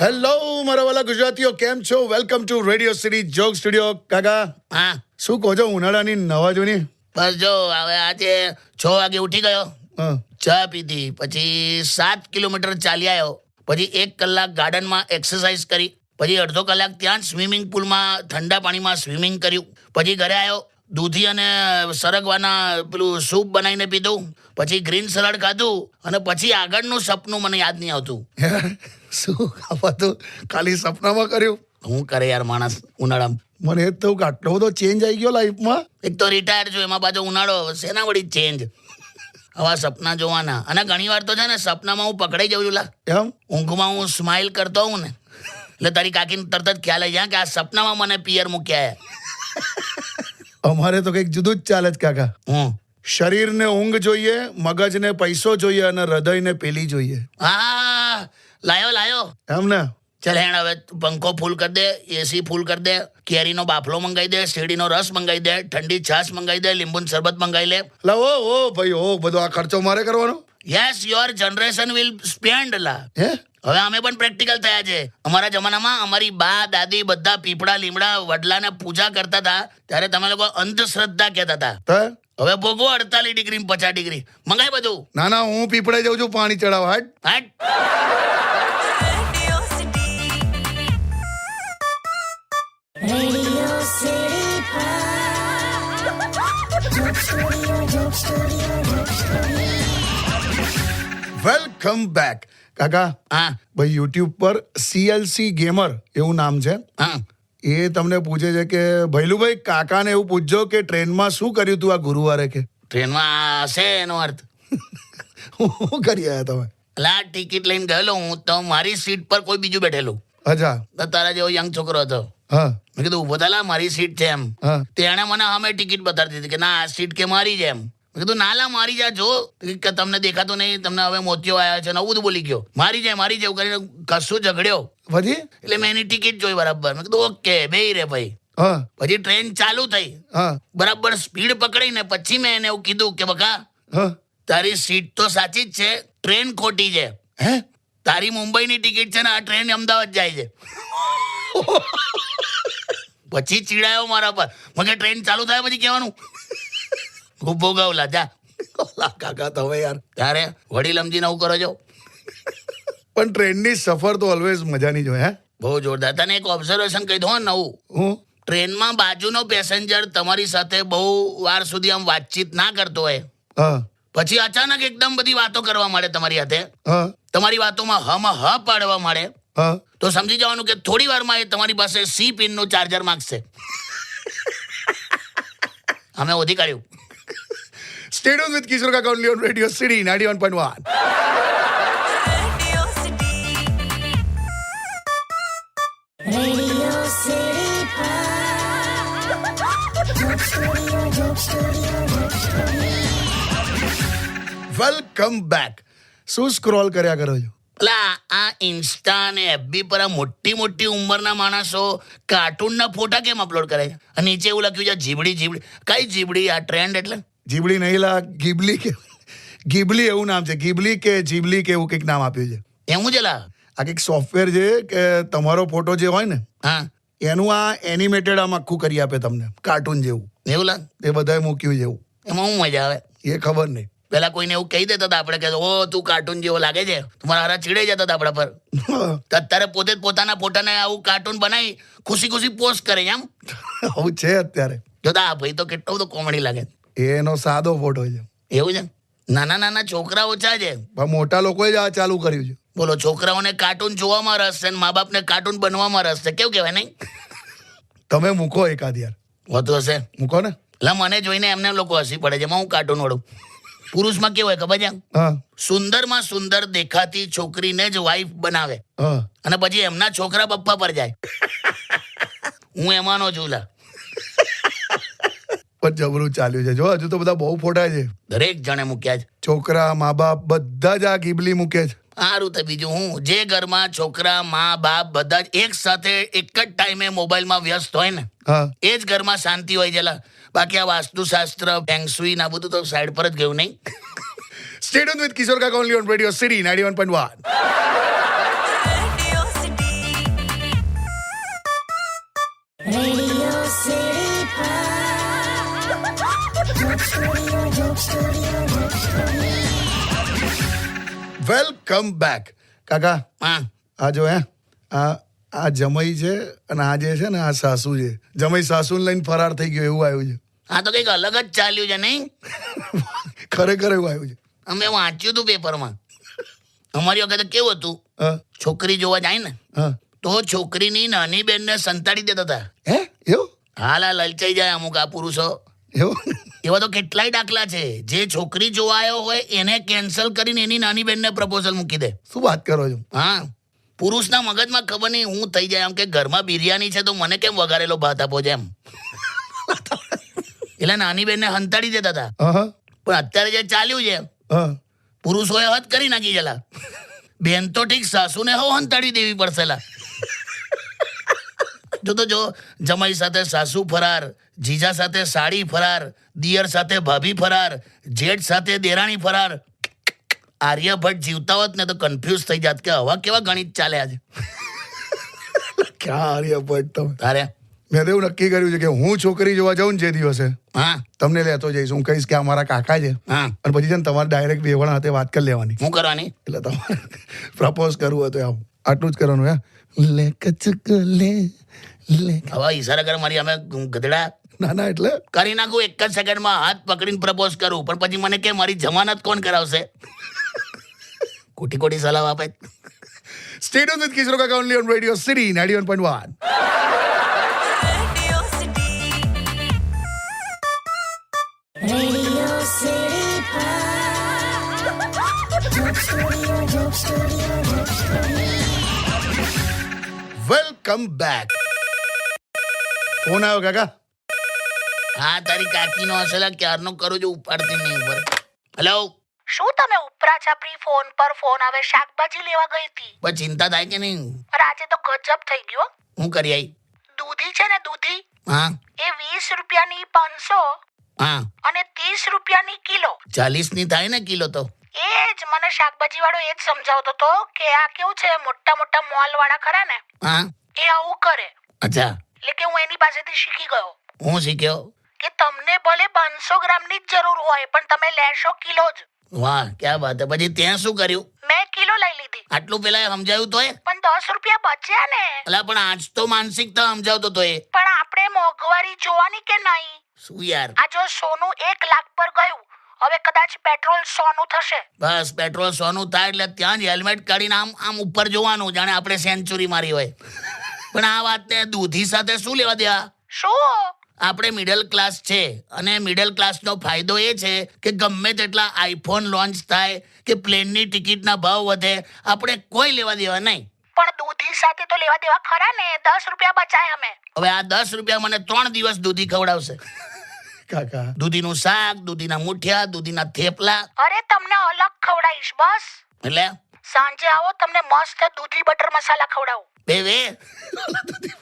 Hello મારા વાલા ગુજરાતીઓ, કેમ છો? Welcome to radio City joke studio. કાકા, હા શું કહો છો ઉનાળાની નવા જૂની? બસ જો હવે આજે 6 વાગે ઉઠી ગયો, હા, ચા પીધી, પછી 7 કિલોમીટર ચાલી આવ્યો, પછી 1 કલાક ગાર્ડનમાં એક્સરસાઇઝ કરી, પછી અડધો કલાક ત્યાં સ્વિમિંગ પુલમાં ઠંડા પાણીમાં સ્વિમિંગ કર્યું, પછી ઘરે આવ્યો, દૂધી અને સરગવાના પેલું સૂપ બનાવીને પીધું, પછી ગ્રીન સલાડ ખાધું, અને પછી આગળનું સપનું મને યાદ નહીં આવતું. શું ખાવાતું ખાલી સપનામાં કર્યું? હું કરે યાર માણસ ઉનાળામાં. મને એ જ થયું કે આટલો બધો ચેન્જ આવી ગયો લાઈફમાં. એક તો રિટાયર છું, એમાં પાછો ઉનાળો, શેના વળી ચેન્જ? આવા સપના જોવાના. અને ઘણી વાર તો છે ને સપનામાં હું પકડાઈ જાઉં છું. એમ? ઊંઘમાં હું સ્માઇલ કરતો હોઉં ને એટલે તારી કાકીને તરત જ ખ્યાલ આવી જાય કે આ સપનામાં મને પિયર મૂક્યા. અમારે તો કંઈક જુદું જ ચાલે જ કાકા. શરીરને ઊંઘ જોઈએ, મગજને પૈસો જોઈએ અને હૃદયને પેલી જોઈએ. હા, લાયો એમ ને? ચાલ હેણ, હવે પંખો ફૂલ કરી દે, એસી ફૂલ કરી દે, કેરીનો બાફલો મંગાવી દે, શેરડીનો રસ મંગાવી દે, ઠંડી છાશ મંગાવી દે, લીંબુનું શરબત મંગાવી લે. લા ઓ ભાઈ, બધો આ ખર્ચો મારે કરવાનો? Yes, your generation will spend. હે? હવે અમે પણ પ્રેક્ટિકલ થયા છે. અમારા જમાનામાં અમારી બા દાદી બધા પીપળા લીમડા વડલાને પૂજા કરતા હતા, ત્યારે તમે લોકો અંધશ્રદ્ધા કહેતા હતા. હવે ભોગવો 48 ડિગ્રી 50 ડિગ્રી મંગાય બધું. ના, હું પીપળે જાઉં છું પાણી ચડાવવા. હટ. Welcome back. કાકા, હા ભાઈ યુટ્યુબ પર CLC ગેમર એવું નામ છે. હા એ તમને પૂછે છે કે ભૈલુભાઈ, કાકાને એવું પૂછજો કે ટ્રેનમાં શું કર્યું તું આ ગુરુવારે? કે ટ્રેનમાં હશે એનો અર્થ. શું કરી આવ્યા તમે? લા ટિકિટ લઈને ગયેલો હું તો મારી સીટ પર કોઈ બીજું બેઠેલું. અચ્છા. તો તારા જેવો યંગ છોકરો હતો. હા મેં કીધું ઉભો થા, મારી સીટ છે એમ. હા. તેણે મને અમે ટિકિટ બતાવી દીધી કે ના આ સીટ કે મારી છે એમ. મેં કીધું ના લા મારી જા, જો કે તમને દેખાતું નહીં, તમને હવે મોતિયો આવ્યા છે, નવું બધું બોલી ગયો. મારી જાય એવું કરીને કશું ઝઘડ્યો. પછી? એટલે મેં એની ટિકિટ જોઈ બરાબર. મેં કીધું ઓકે બેહી રે ભાઈ. હા પછી ટ્રેન ચાલુ થઈ, હા બરાબર સ્પીડ પકડીને પછી મેં એને એવું કીધું કે બકા, હા. તારી સીટ તો સાચી જ છે, ટ્રેન ખોટી છે. હે? તારી મુંબઈની ટિકિટ છે ને, આ ટ્રેન અમદાવાદ જાય છે. પછી ચીડાયો મારા પર. મને ટ્રેન ચાલુ થાય પછી કહેવાનું ખૂબ ભોગાવલા જા. કાકા તમે યાર. ત્યારે વડીલ સમજીને આવું કરો છો. પણ ટ્રેનની સફર તો ઓલવેઝ મજાની જ હોય. હે? બહુ જોરદાર. તને એક ઓબ્ઝર્વેશન કહી દઉં નવું. હું? ટ્રેનમાં બાજુનો પેસેન્જર તમારી સાથે બહુ વાર સુધી આમ વાતચીત ના કરતો હોય, હા પછી અચાનક એકદમ બધી વાતો કરવા માંડે તમારી સાથે, હા તમારી વાતોમાં હ પાડવા માંડે, હા. તો સમજી જવાનું કે થોડી વારમાં એ તમારી પાસે C પિનનું ચાર્જર માંગશે. અમે ઓધી કાઢ્યું. Stay tuned with Kishore Kaka only on Radio City 91.1. Welcome back. શું સ્ક્રોલ કર્યા કરો છો? પેલા આ ઇન્સ્ટા અને FB પર આ મોટી ઉંમરના માણસો કાર્ટૂનના ફોટા કેમ અપલોડ કરે છે? અને નીચે એવું લખ્યું છે જીબડી. કઈ જીબડી? આ ટ્રેન્ડ એટલે જીબડી નહીં લા, ગીબલી કે ગીબલી એવું નામ છે. ગીબલી કે જીબલી કે એવું કંઈક નામ આપ્યું છે. એવું છે લા. આ કંઈક સોફ્ટવેર છે કે તમારો ફોટો જે હોય ને હા એનું આ એનિમેટેડ આમ આખું કરી આપે તમને, કાર્ટૂન જેવું. એવું લાગ. એ બધાએ મૂક્યું છે એવું. એમાં શું મજા આવે? એ ખબર નહીં. પેલા કોઈને એવું કહી દેતા હતા આપણે કે ઓ તું કાર્ટૂન જેવો લાગે છે, તમારા હારા ચીડાઈ જતા હતા આપણા પર. તો અત્યારે પોતે જ પોતાના ફોટાને આવું કાર્ટૂન બનાવી ખુશી પોસ્ટ કરે એમ. આવું છે અત્યારે. જોતા આ ભાઈ તો કેટલો બધો કોમેડી લાગે. એનો સાદો ફોટો છે. એવું છે? નાના છોકરા ઓછા છે, પણ મોટા લોકોએ જ આ ચાલુ કર્યું છે. બોલો, છોકરાઓને કાર્ટૂન જોવામાં રસ છે, મા બાપને કાર્ટૂન બનવામાં રસ છે. કેવું કહેવાય નહીં? તમે મૂકો એકાદ યાર. હોતું હશે. મૂકો ને. એટલે મને જોઈને એમને લોકો હસી પડે છે. હું કાર્ટૂન વાળું. પુરુષમાં કેવું હોય ખબર છે? હા સુંદરમાં સુંદર દેખાતી છોકરીને જ વાઈફ બનાવે, હા. અને પછી એમના છોકરા પપ્પા પર જાય. હું એમાંનો છું લા. પણ જબરું ચાલ્યું છે. જો હજુ તો બધા બહુ ફોટા છે. દરેક જણે મૂક્યા છે. છોકરા, મા બાપ બધા જ આ ગીબલી મૂકે છે. સારું તો બીજું હું, જે ઘરમાં છોકરા, મા બાપ બધા જ એક સાથે એક જ ટાઈમે મોબાઈલમાં વ્યસ્ત હોય ને, હા એ જ ઘરમાં શાંતિ હોય છે લા. બાકી આ વાસ્તુશાસ્ત્ર ફેંગશુઈ ના બધું તો સાઈડ પર જ ગયું નહીં. Stay tuned with Kishore Kaka only on Radio City 91.1. Radio City welcome back. કાકા હા આ જો આ જમઈ છે અને આ જે છે ને આ સાસુ છે. જમઈ સાસુને લઈને ફરાર થઈ ગયો એવું આવ્યું છે. આ તો કંઈક અલગ જ ચાલ્યું છે નહીં. ખરેખર એવું આવ્યું છે. અમે વાંચ્યું હતું પેપરમાં. અમારી વખતે કેવું હતું, હા છોકરી જોવા જાય ને હા તો છોકરીની નાની બેનને સંતાડી દેતા હતા. હે એવું હાલ આ લલચાઈ જાય અમુક આ પુરુષો. એવું એવા તો કેટલાય દાખલા છે. જે છોકરી જોવા આવ્યો હોય એને કેન્સલ કરીને એની નાની બેનને પ્રપોઝલ મૂકી દે. શું વાત કરો છો? હા, પુરુષના મગજમાં ખબર નહીં હું થઈ જાય આમ કે ઘરમાં બિરયાની છે તો મને કેમ વઘારેલો ભાત આપો છે એમ. એટલે નાની બેનને હંતાડી દેતા હતા. હા પણ અત્યારે જે ચાલ્યું છે, હા પુરુષોએ હદ કરી નાખી જલા. બેન તો ઠીક, સાસુને હો હંતાડી દેવી પડશે. જો તો જો, જમાઈ સાથે સાસુ ફરાર, જીજા સાથે સાડી ફરાર, દિયર સાથે ભાભી ફરાર, જેઠ સાથે દેરાણી ફરાર. આર્યભટ્ટ જીવતા હોત ને તો કન્ફ્યુઝ થઈ જાત કે હવા કેવા ગણિત ચાલ્યા છે. ક્યાં આર્યભટ્ટ તમે. તારે મેં તો એવું નક્કી કર્યું છે કે હું છોકરી જોવા જાઉં ને જે દિવસે હા તમને લેતો જઈશ. હું કહીશ કે આ મારા કાકા છે હા અને પછી છે ને તમારે ડાયરેક્ટ બેવણ હાથે વાત કરી લેવાની. શું કરવાની? એટલે તમારે પ્રપોઝ કરવું હતું આમ આટલું જ કરવાનું. લે કચક લે લે. હવે ઈશારા કર મારી અમે ગધડા. ના ના એટલે કરી નાખું એક જ સેકન્ડમાં, હાથ પકડીને પ્રપોઝ કરું. પણ પછી મને કે મારી જમાનત કોણ કરાવશે? ખોટી ખોટી સલાહ આપે. Stay tuned with Kishore Kaka only on Radio City 91.1. Radio City welcome back. Phone આવ્યો કાકા. હા, તારી કાકીનો હશે, ક્યારનો કરું છું, ઉપાડતી નહીં ઉપર. હેલો, શું તમે ઉપરા છાપરી ફોન પર ફોન આવે? શાકભાજી લેવા ગઈ હતી. બસ ચિંતા થાય કે નહીં? આજે તો ગજબ થઈ ગયો. હું કરી આવી? દૂધી છે ને, દૂધી હા એ 20 રૂપિયાની 500 હા, અને 30 રૂપિયાની કિલો. 40 ની થાય ને કિલો તો. એ જ મને શાકભાજી વાળો એ જ સમજાવતો હતો કે આ કેવું છે, મોટા મોટા મોલ વાળા ખરા ને હા એ આવું કરે. અચ્છા, એટલે કે હું એની પાસેથી શીખી ગયો હું શીખ્યો. કે તમને ભલે 500 ગ્રામની જ જરૂર હોય પણ તમે લેશો કિલો જ. વાહ, ક્યાં વાત. પછી ત્યાં શું કર્યું? મેં કિલો લઈ લીધી. આટલું પેલા સમજાયું તોય? પણ 10 રૂપિયા બચ્યા ને. અલા પણ આજ તો માનસિકતા સમજાવતો તો એ. પણ આપણે મોંઘવારી જોવાની કે નહીં? શું યાર, આ જો સોનું 1 લાખ પર ગયું, હવે કદાચ પેટ્રોલ 100 નું થશે. બસ પેટ્રોલ 100 નું થાય એટલે ત્યાં જ હેલ્મેટ કાઢીને આમ આમ ઉપર જોવાનું, જાણે આપણે સેન્ચુરી મારી હોય. પણ આ વાતને દૂધી સાથે શું લેવા દેવા? શું? આપણે મિડલ ક્લાસ છે અને મિડલ ક્લાસનો ફાયદો એ છે કે ગમે તેટલા આઈફોન લોન્ચ થાય કે પ્લેનની ટિકિટના ભાવ વધે, આપણે કોઈ લેવા દેવા નહીં. પણ દૂધી સાથે તો લેવા દેવા ખરા ને. 10 રૂપિયા બચાય અમે. હવે આ 10 રૂપિયા મને 3 દિવસ દૂધી ખવડાવશે. કાકા દૂધીનું શાક, દૂધીના મુઠિયા, દૂધીના થેપલા. અરે તમને અલગ ખવડાવીશ. બસ એટલે સાંજે આવો, તમને મસ્ત દૂધી બટર મસાલા ખવડાવું. બે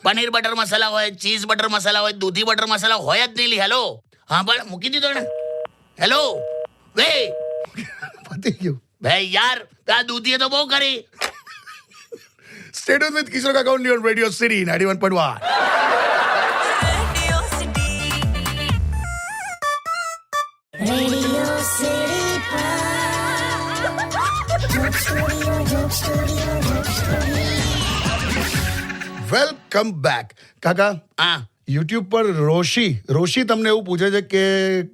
પનીર બટર મસાલા હોય, ચીઝ બટર મસાલા હોય, દૂધી બટર મસાલા હોય જ નહીં. હેલો, હા પણ મૂકી દીધો ને. હેલો વે પતી ગયું. ભાઈ યાર, આ દૂધીએ તો બહુ કરી. Stay tuned with Kishore Kaka only on Radio City 91.1. Radio City welcome back. કાકા હા યુટ્યુબ પર રોશી તમને એવું પૂછે છે કે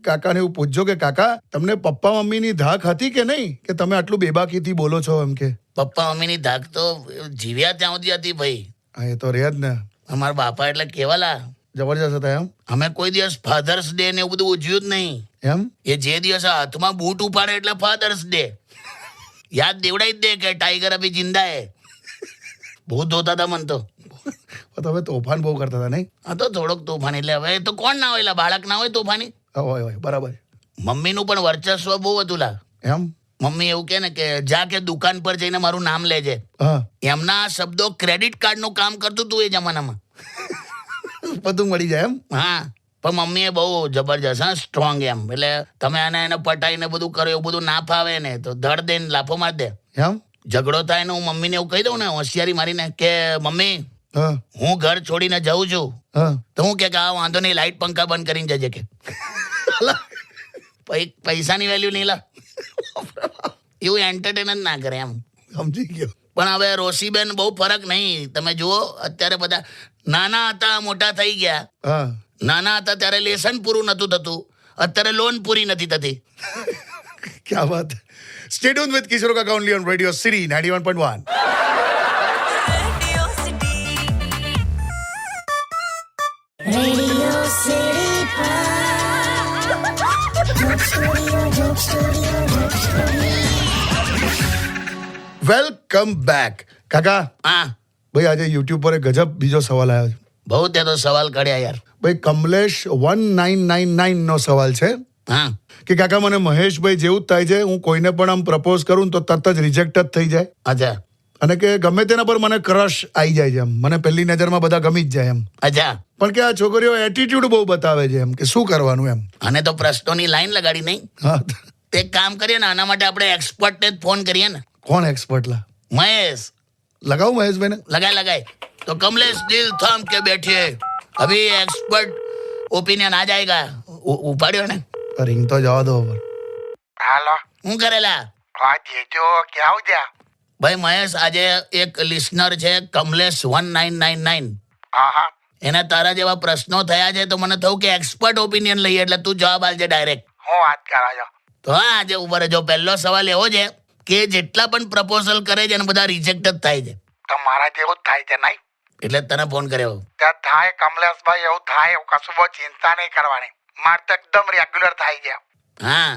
કાકાને એવું પૂછજો કે કાકા તમને પપ્પા મમ્મીની ધાક હતી કે નહીં કે તમે આટલું બેબાકીથી બોલો છો એમ કે. પપ્પા મમ્મીની ધાક તો જીવ્યા ત્યાં સુધી હતી ભાઈ. હા એ તો રહે જ ને. અમારા બાપા એટલે કેવાલા જબરજસ્ત હતા એમ. અમે કોઈ દિવસ ફાધર્સ ડે ને એવું બધું ઉજવ્યું જ નહીં. એમ એ જે દિવસે હાથમાં બૂટ ઉપાડે એટલે ફાધર્સ ડે યાદ દેવડાઈ જ દે કે ટાઈગર અભી જિંદા હે. બહુ ધોતા હતા મન તો. તમે તોફાન બહુ કરતા હતા નહીં? હા તો થોડોક તોફાની. એટલે હવે તો કોણ ના હોય, એટલે બાળક ના હોય તોફાની. હોય હોય બરાબર. મમ્મીનું પણ વર્ચસ્વ બહુ હતું લા. એમ મમ્મી એવું કે ને કે જા કે દુકાન પર જઈને મારું નામ લેજે. હા એમના શબ્દો ક્રેડિટ કાર્ડ નું કામ કરતું હતું એ જમાનામાં. બધું મળી જાય એમ. હા, પણ મમ્મીએ બહુ જબરજસ્ત હા સ્ટ્રોંગ એમ એટલે તમે એને પટાઈને બધું કરો એવું બધું ના ફાવે ને તો ધડ દઈને લાફો માર દે એમ ઝઘડો થાય ને હું મમ્મીને એવું કહી દઉં ને હોશિયારી મારીને કે મમ્મી હા હું ઘર છોડીને જાઉં છું હા તો હું કે આ વાંધો નહીં લાઈટ પંખા બંધ કરીને જજે કે પૈસાની વેલ્યુ નહીં લા એવું એન્ટરટેન જ ના કરે એમ સમજી ગયો પણ હવે રોશીબેન બહુ ફરક નહીં તમે જુઓ અત્યારે બધા નાના હતા મોટા થઈ ગયા હા નાના હતા ત્યારે લેસન પૂરું નતું થતું અત્યારે લોન પૂરી નથી થતી क्या बात है स्टे ट्यून्ड विद किशोर काका only on radio city 91.1 Radio City Joke Studio. Welcome back કાકા હા ભાઈ આજે યુટ્યુબ પર એક ગજબ બીજો સવાલ આવ્યો છે બહુ તે તો સવાલ કાઢ્યા યાર ભાઈ કમલેશ 1999 નો સવાલ છે હા કે કાકા મને મહેશભાઈ જેવું જ થાય છે હું કોઈને પણ આમ પ્રપોઝ કરું ને તો તરત જ રિજેક્ટ જ થઈ જાય અચ્છા અને કે ગમે તેના પર મને ક્રશ આવી જાય છે એમ મને પહેલી નજરમાં બધા ગમી જ જાય એમ અચ્છા પણ કે આ છોકરીઓ એટીટ્યુડ બહુ બતાવે છે એમ કે શું કરવાનું એમ અને તો પ્રશ્નોની લાઈન લગાડી નહીં હા તે એક કામ કરીએ ને આના માટે આપણે એક્સપર્ટને જ ફોન કરીએ ને કોણ એક્સપર્ટ લા મહેશ लगाऊं महेशભાઈને लगाए तो कमलेश दिल थाम के बैठिए अभी एक्सपर्ट ओपिनियन आ जाएगा उपाड़્યો ને रिंग तो जवा दो पर હાલો હું કરેલા હા જીજો ક્યાં ગયા ભાઈ મહેશ આજે એક લિસનર છે કમલેશ 1999 હા હા એના તારા જેવા પ્રશ્નો થયા છે તો મને થયું કે એક્સપર્ટ ઓપિનિયન લઈએ એટલે તું જવાબ આલજે ડાયરેક્ટ હું વાત કરો છો તો હા આજે ઉપર જો પહેલો સવાલ એવો છે કે જેટલા પણ પ્રપોઝલ કરે છે એને બધા રિજેક્ટ જ થાય છે તો મારા જેવું જ થાય છે નહીં એટલે જ તને ફોન કર્યો ત્યાં થાય કમલેશભાઈ એવું થાય એવું કશું બહુ ચિંતા નહીં કરવાની મારે તો એકદમ રેગ્યુલર થાય છે હા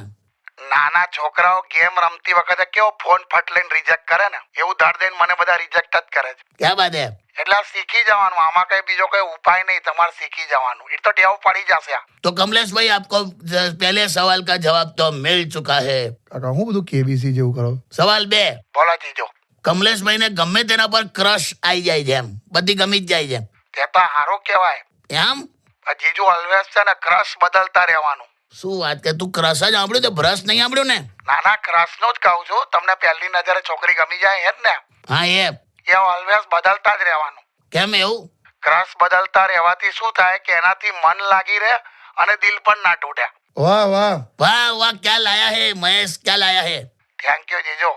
નાના છોકરાઓ ગેમ રમતી વખતે કેવો ફોન ફટ લઈને રિજેક્ટ કરે ને એવું ધડ દઈને મને બધા રિજેક્ટ જ કરે છે ક્યાં બાત હે એટલે શીખી જવાનું આમાં કઈ બીજો કઈ ઉપાય નહીં તમારે શીખી જવાનું એ તો ટેવ પડી જશે આ. तो कमलेश भाई आपको पहले सवाल का जवाब तो मिल चुका है કાકા હું બધું કેબીસી જેવું કરો सवाल 2 બોલો જીજો કમલેશ ભાઈ ને ગમે તેના પર ક્રશ આવી જાય છે એમ બધી ગમી જ જાય છે તે તો સારું કહેવાય એમ પણ જીજુ ઓલવેઝ છે ને ક્રશ બદલતા રહેવાનું શું વાત કે તું ક્રશ જ સાંભળ્યું તો બ્રશ નહીં સાંભળ્યું ને નાના ક્રશ નું જ કહું છું તમને પહેલી નજરે છોકરી ગમી જાય એ જ ને હા એ ઓલવેઝ બદલતા જ રહેવાનું કેમ એવું ક્રશ બદલતા રહેવાથી શું થાય કે એનાથી મન લાગી રહે અને દિલ પણ ના તૂટે વાહ વાહ वाह वाह क्या लाया है महेश क्या लाया है થેન્ક યુ જીજો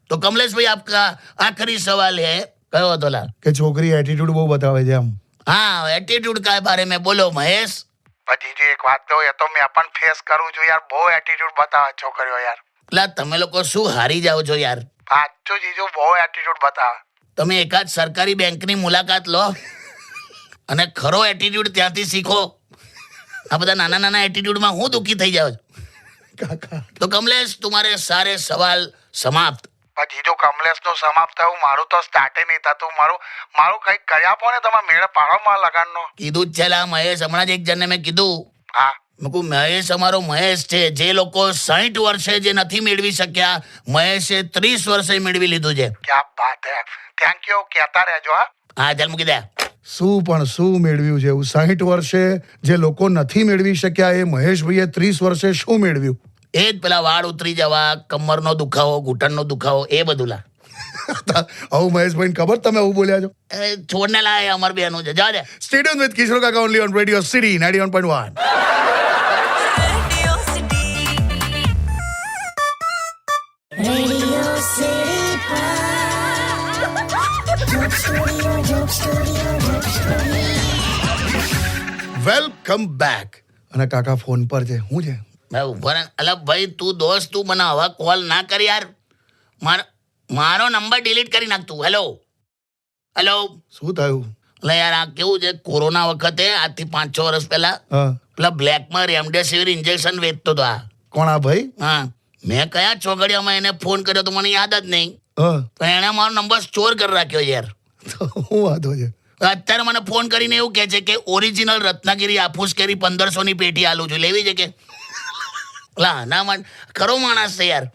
तो कमलेश भाई आपका आखिरी सवाल है कहो तो ला કે છોકરી એટીટ્યુડ બહુ બતાવે છે એમ हाँ एटीट्यूड का बारे में बोलो महेश પણ જીજુ એક વાત કહું એ તો મેં પણ ફેસ કરું છું યાર બહુ એટીટ્યુડ બતાવે છોકરીઓ યાર લા તમે લોકો શું હારી જાઓ છો યાર સાચું જીજુ બહુ એટીટ્યુડ બતાવે તમે એકાદ સરકારી બેંકની મુલાકાત લો અને ખરો એટીટ્યુડ ત્યાંથી શીખો આ બધા નાના નાના એટીટ્યુડમાં હું દુઃખી થઈ જાઉં છું કાકા તો કમલેશ तुम्हारे सारे सवाल समाप्त પણ જીજુ કમલેશ નું સમાપ્ત થયું મારું તો સ્ટાર્ટે નહીં થતું મારું કઈક કરી આપો ને તમે મેળ પાડો માં લગાન નો કીધું જ છે લા મહેશ હમણાં જ એક જણને મેં કીધું હા મેં કહું મહેશ અમારો મહેશ છે જે લોકો 60 વર્ષે જે નથી મેળવી શક્યા મહેશે 30 વર્ષે મેળવી લીધું છે ક્યાં બાત હે થેન્ક યુ કહેતા રહેજો હા હા ચાલ મૂકી દે શું મેળવ્યું છે એવું 60 વર્ષે જે લોકો નથી મેળવી શક્યા એ મહેશભાઈએ 30 વર્ષે શું મેળવ્યું એ જ પેલા વાળ ઉતરી જવા કમરનો દુખાવો ઘૂંટણનો દુખાવો એ બધું લા આવું મહેશભાઈને ખબર તમે આવું બોલ્યા છો છોડને લા એ અમર બેનું છે જા દે સ્ટે ટ્યુન્ડ વિથ કિશોર કાકા only on radio City 91.1 Radio City Joke Studio. Welcome back અને કાકા ફોન પર છે શું છે મેં ઉભા રહે અલા ભાઈ તું દોસ્ત તું મને હવા કોલ ના કર યાર મારો નંબર ડિલીટ કરી નાખ તું હેલો હેલો શું થયું એટલે યાર આ કેવું છે કોરોના વખતે આજથી 5-6 વર્ષ પહેલા હા પેલા બ્લેકમાં રેમડેસિવિર ઇન્જેક્શન વેચતો હતો આ કોણ આ ભાઈ હા મેં કયા ચોઘડિયામાં એને ફોન કર્યો તો મને યાદ જ નહીં હા પણ એણે મારો નંબર સ્ટોર કરી રાખ્યો યાર તો શું વાંધો છે અત્યારે મને ફોન કરીને એવું કહે છે કે ઓરિજિનલ રત્નાગીરી આફૂસ કેરી 1500 ની પેટી આલું છું લેવી છે કે લા ના માન ખરો માણસ છે યાર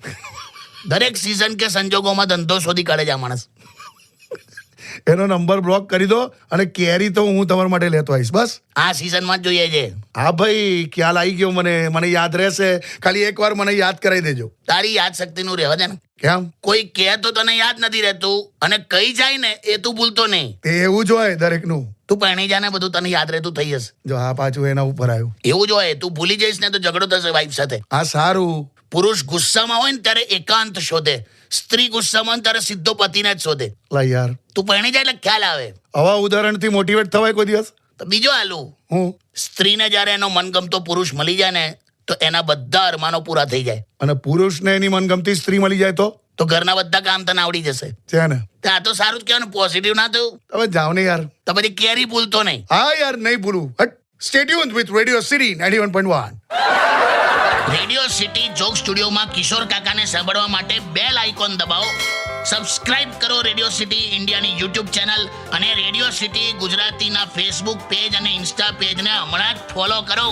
દરેક સિઝન કે સંજોગોમાં ધંધો શોધી કાઢે છે આ માણસ એનો નંબર બ્લોક કરી દો અને કેરી તો હું તમારા માટે લેતો આવીશ બસ. આ સિઝનમાં જ જોઈએ છે. હા ભાઈ, ખ્યાલ આવી ગયો મને યાદ રહેશે. ખાલી એકવાર મને યાદ કરાવી દેજો. તારી યાદ શક્તિનું રહેવા દે ને. કેમ? કોઈ કહે તો તને યાદ નથી રહેતું અને કઈ જાય ને એ તું ભૂલતો નહીં. તે એવું જ હોય દરેકનું. તું પરણી જા ને બધું તને યાદ રહેતું થઈ જશે. જો આ પાછું એના ઉપર આવ્યું. એવું જ હોય. તું ભૂલી જઈશ ને તો ઝઘડો થશે વાઈફ સાથે. આ સારું. પુરુષ ગુસ્સામાં હોય ને ત્યારે એકાંત શોધે, સ્ત્રી ગુસ્સામાં હોય ને ત્યારે સીધો પતિને જ શોધે. લા યાર, તું પરણી જાય એટલે ખ્યાલ આવે. આવા ઉદાહરણથી મોટિવેટ થવાય કોઈ દિવસ? તો બીજો આલુ, હું સ્ત્રીને જ્યારે એનો મનગમતો પુરુષ મળી જાય ને તો એના બધા અરમાનો પૂરા થઈ જાય. અને પુરુષને એની મનગમતી સ્ત્રી મળી જાય તો ઘરના બધા કામ તને આવડી જશે. છે ને? તો આ તો સારું જ કહેવાય ને, પોઝિટિવ ના થયું. હવે જાઓ ને યાર. તો પછી કેરી ભૂલતો નહીં. હા યાર, નહીં ભૂલું. Stay tuned with Radio City 91.1. Radio City joke સ્ટુડિયોમાં કિશોર કાકાને સાંભળવા માટે બેલ આઇકોન દબાવો. સબસ્ક્રાઇબ કરો રેડિયો સિટી ઇન્ડિયાની યુટ્યુબ ચેનલ અને રેડિયો સિટી ગુજરાતીના ફેસબુક પેજ અને ઇન્સ્ટા પેજને હમણાં જ ફોલો કરો.